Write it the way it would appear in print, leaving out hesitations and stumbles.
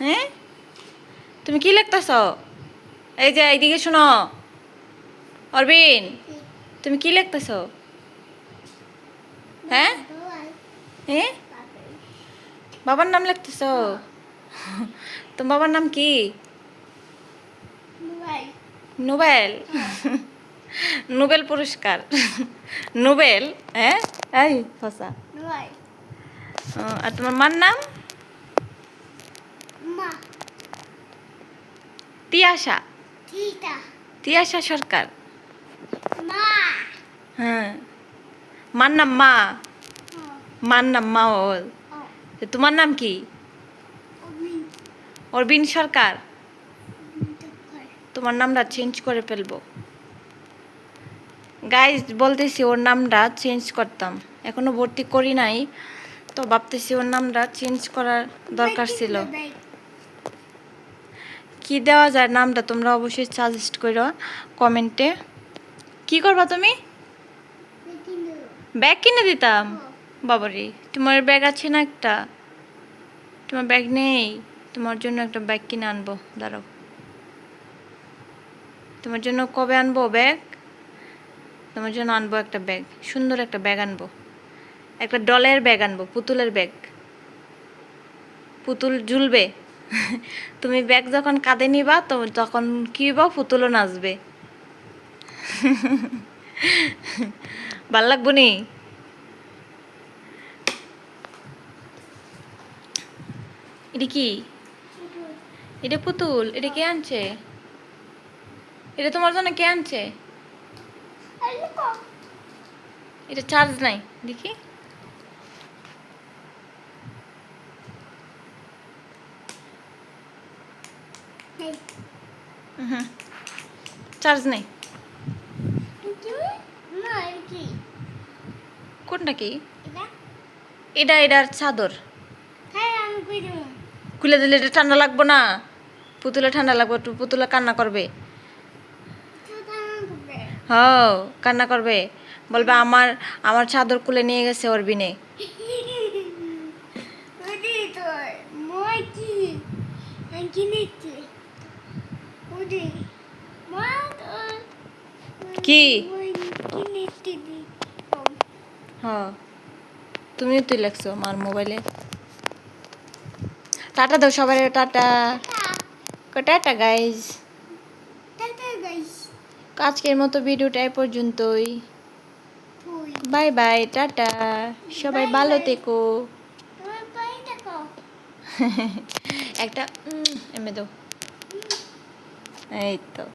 হ্যাঁ, তুমি কি লিখতেছ? এই যে এইদিকে শোনো অরবিন, তুমি কি লিখতেছ? হ্যাঁ হ্যাঁ, বাবার নাম লিখতেছ? তোমার বাবার নাম কি? নোবেল। নোবেল পুরস্কার। নোবেল। হ্যাঁ, এই ফসা। আর তোমার মার নাম? তিয়াশা। তিয়াশা সরকার। হ্যাঁ, মার নাম মা। মার নাম মা ওল। তোমার নাম কি? অরবিন সরকার। তোমার নামটা চেঞ্জ করে ফেলবো গাইজ, বলতেছি ওর নামটা চেঞ্জ করতাম, এখনো ভর্তি করি নাই, তো ভাবতেছি ওর নামটা চেঞ্জ করার দরকার ছিল। কি দেওয়া যায় নামটা তোমরা অবশ্যই সাজেস্ট করো কমেন্টে। কি করবা তুমি? ব্যাগ কিনে দিতাম? বাবারে, তোমার ব্যাগ আছে না একটা? তোমার ব্যাগ নেই? তোমার জন্য একটা ব্যাগ কিনে আনবো, দাঁড়াও। তোমার জন্য কবে আনবো ব্যাগ? তোমার জন্য আনবো একটা ব্যাগ, সুন্দর একটা ব্যাগ আনবো, একটা ডলের ব্যাগ আনবো, পুতুলের ব্যাগ, পুতুল ঝুলবে। তুমি ব্যাগ যখন কাঁধে নিবা তো তখন কি হইব, পুতুলও নাচবে। ভাল লাগবো নি? এটা কি? এটা পুতুল? এটা কে আনছে? এটা তোমার জন্য কে আনছে? এটা চার্জ নাই, দেখি। চার্জ নেই। কোনটা কি? এটার চাদর খুলে দিলে এটা ঠান্ডা লাগবো না? পুতুলে ঠান্ডা লাগবে, পুতুলে কান্না করবে। হ্যাঁ, কান্না করবে, বলবে আমার আমার চাদর খুলে নিয়ে গেছে অরবিনে। কি? হ্যাঁ, তুমিও তুই লেখছো আমার মোবাইলে। টাটা দাও সবাই, টাটা। টাটা গাইজ, আজকের মতো ভিডিওটা এই পর্যন্তই। Bye bye, tata. সবাই ভালো থেকো। একটা এমে দাও, এই তো।